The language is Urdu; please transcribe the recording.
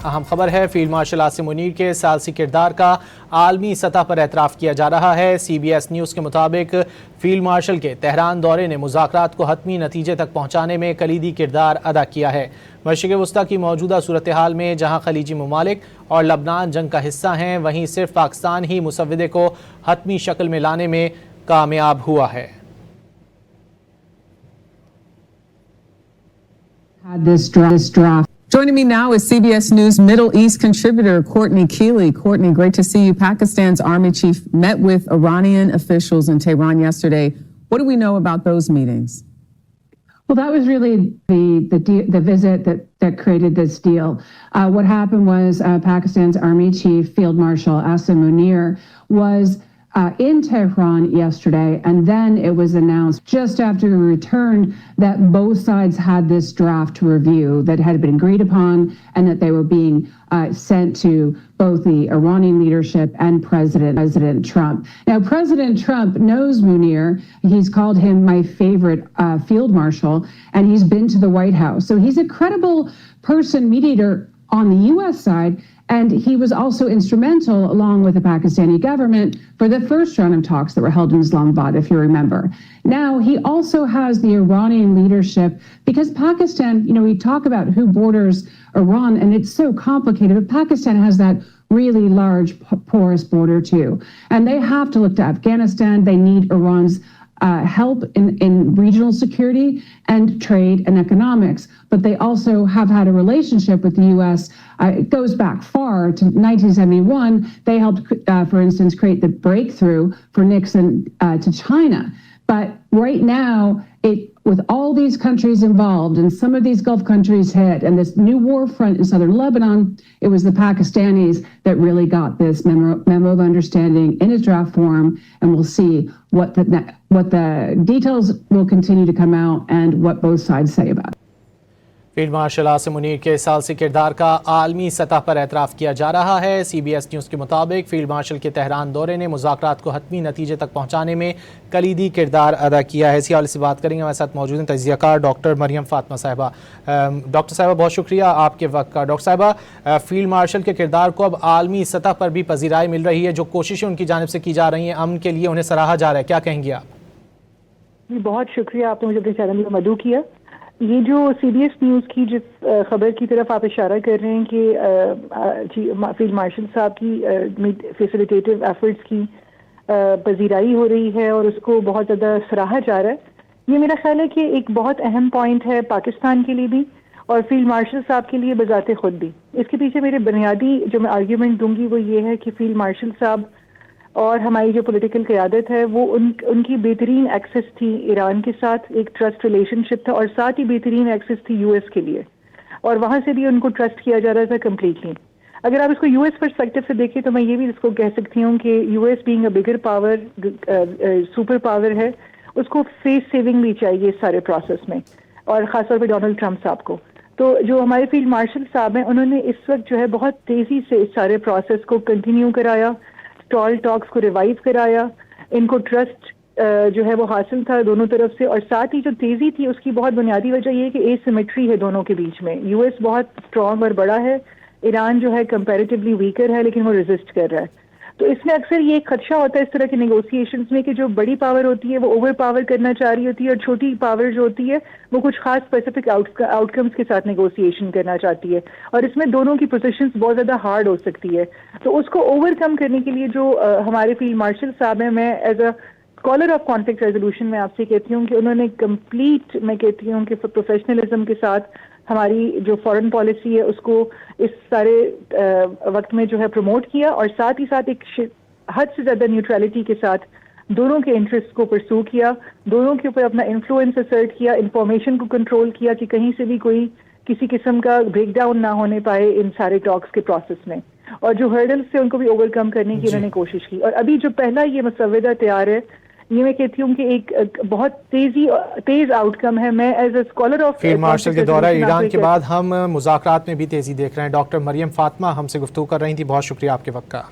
اہم خبر ہے، فیلڈ مارشل عاصم منیر کے ثالثی کردار کا عالمی سطح پر اعتراف کیا جا رہا ہے۔ سی بی ایس نیوز کے مطابق فیلڈ مارشل کے تہران دورے نے مذاکرات کو حتمی نتیجے تک پہنچانے میں کلیدی کردار ادا کیا ہے۔ مشرق وسطیٰ کی موجودہ صورتحال میں جہاں خلیجی ممالک اور لبنان جنگ کا حصہ ہیں، وہیں صرف پاکستان ہی مسودے کو حتمی شکل میں لانے میں کامیاب ہوا ہے۔ Joining me now is CBS News Middle East contributor Courtney Keeley. Courtney, great to see you. Pakistan's army chief met with Iranian officials in Tehran yesterday. What do we know about those meetings? Well, that was really the visit that created this deal. What happened was Pakistan's army chief, Field Marshal Asim Munir, was in Tehran yesterday, and then it was announced just after we returned that both sides had this draft to review that had been agreed upon, and that they were being sent to both the Iranian leadership and President Trump. Now, President Trump knows Munir. He's called him my favorite field marshal, and he's been to the White House. So he's a credible person, mediator on the U.S. side. And he was also instrumental, along with the Pakistani government, for the first round of talks that were held in Islamabad, if you remember. Now, he also has the Iranian leadership, because Pakistan, we talk about who borders Iran, and it's so complicated, but Pakistan has that really large, porous border too. And they have to look to Afghanistan. They need Iran's help in regional security and trade and economics, but they also have had a relationship with the U.S. It goes back far to 1971. They helped, for instance, create the breakthrough for Nixon to China. But right now, with all these countries involved, and some of these Gulf countries hit, and this new war front in southern Lebanon, it was the Pakistanis that really got this memo of understanding in its draft form, and we'll see what the details will continue to come out and what both sides say about it. Field marshal Asim Munir کے ثالثی کردار کا عالمی سطح پر اعتراف کیا جا رہا ہے۔ سی بی ایس نیوز کے مطابق فیلڈ مارشل کے تہران دورے نے مذاکرات کو حتمی نتیجے تک پہنچانے میں کلیدی کردار ادا کیا ہے۔ اسی حوالے سے بات کریں گے، ہمارے ساتھ موجود ہیں تجزیہ کار ڈاکٹر مریم فاطمہ صاحبہ۔ ڈاکٹر صاحبہ، بہت شکریہ آپ کے وقت کا۔ ڈاکٹر صاحبہ، فیلڈ مارشل کے کردار کو اب عالمی سطح پر بھی پذیرائی مل رہی ہے، جو کوششیں ان کی جانب سے کی جا رہی ہیں امن کے لیے، انہیں سراہا جا رہا ہے، کیا کہیں گے آپ؟ جی، بہت شکریہ، آپ نے مجھے اپنے چینل میں مدعو کیا۔ یہ جو سی بی ایس نیوز کی جس خبر کی طرف آپ اشارہ کر رہے ہیں کہ فیلڈ مارشل صاحب کی فیسیلیٹیٹو ایفرٹس کی پذیرائی ہو رہی ہے اور اس کو بہت زیادہ سراہا جا رہا ہے، یہ میرا خیال ہے کہ ایک بہت اہم پوائنٹ ہے پاکستان کے لیے بھی اور فیلڈ مارشل صاحب کے لیے بذات خود بھی۔ اس کے پیچھے میرے بنیادی جو میں آرگیومنٹ دوں گی وہ یہ ہے کہ فیلڈ مارشل صاحب اور ہماری جو پولیٹیکل قیادت ہے وہ ان کی بہترین ایکسس تھی ایران کے ساتھ، ایک ٹرسٹ ریلیشن شپ تھا، اور ساتھ ہی بہترین ایکسس تھی یو ایس کے لیے، اور وہاں سے بھی ان کو ٹرسٹ کیا جا رہا تھا کمپلیٹلی۔ اگر آپ اس کو یو ایس پرسپیکٹو سے دیکھیں تو میں یہ بھی اس کو کہہ سکتی ہوں کہ U S being a bigger power, super power ہے، اس کو فیس سیونگ بھی چاہیے اس سارے پروسیس میں، اور خاص طور پہ ڈونلڈ ٹرمپ صاحب کو۔ تو جو ہمارے فیلڈ مارشل صاحب ہیں، انہوں نے اس وقت جو ہے بہت تیزی سے اس سارے پروسیس کو کنٹینیو کرایا، اسٹال ٹاکس کو ریوائیو کرایا، ان کو ٹرسٹ جو ہے وہ حاصل تھا دونوں طرف سے، اور ساتھ ہی جو تیزی تھی اس کی بہت بنیادی وجہ یہ ہے کہ اسیمیٹری ہے دونوں کے بیچ میں۔ یو ایس بہت اسٹرانگ اور بڑا ہے، ایران جو ہے کمپیریٹیولی ویکر ہے، لیکن وہ ریزسٹ کر رہا ہے۔ تو اس میں اکثر یہ ایک خدشہ ہوتا ہے اس طرح کے نیگوسیشنز میں کہ جو بڑی پاور ہوتی ہے وہ اوور پاور کرنا چاہ رہی ہوتی ہے، اور چھوٹی پاور جو ہوتی ہے وہ کچھ خاص اسپیسیفک آؤٹ کمز کے ساتھ نیگوسیشن کرنا چاہتی ہے، اور اس میں دونوں کی پوزیشنز بہت زیادہ ہارڈ ہو سکتی ہے۔ تو اس کو اوور کم کرنے کے لیے جو ہمارے فیلڈ مارشل صاحب ہیں، میں as a scholar of conflict resolution میں آپ سے کہتی ہوں کہ انہوں نے کمپلیٹ، میں کہتی ہوں کہ پروفیشنلزم کے ساتھ ہماری جو فارن پالیسی ہے اس کو اس سارے وقت میں جو ہے پروموٹ کیا، اور ساتھ ہی ساتھ ایک حد سے زیادہ نیوٹرلٹی کے ساتھ دونوں کے انٹرسٹ کو پرسو کیا، دونوں کے اوپر اپنا انفلوئنس اسرٹ کیا، انفارمیشن کو کنٹرول کیا کہ کہیں سے بھی کوئی کسی قسم کا بریک ڈاؤن نہ ہونے پائے ان سارے ٹاکس کے پروسیس میں، اور جو ہرڈلس تھے ان کو بھی اوور کم کرنے کی انہوں نے کوشش کی۔ اور ابھی جو پہلا یہ مسودہ تیار ہے، یہ میں کہتی ہوں کہ ایک بہت تیز آؤٹ کم ہے۔ میں as a scholar of field marshal K دورہ ایران کے بعد ہم مذاکرات میں بھی تیزی دیکھ رہے ہیں۔ ڈاکٹر مریم فاطمہ ہم سے گفتگو کر رہی تھی، بہت شکریہ آپ کے وقت کا۔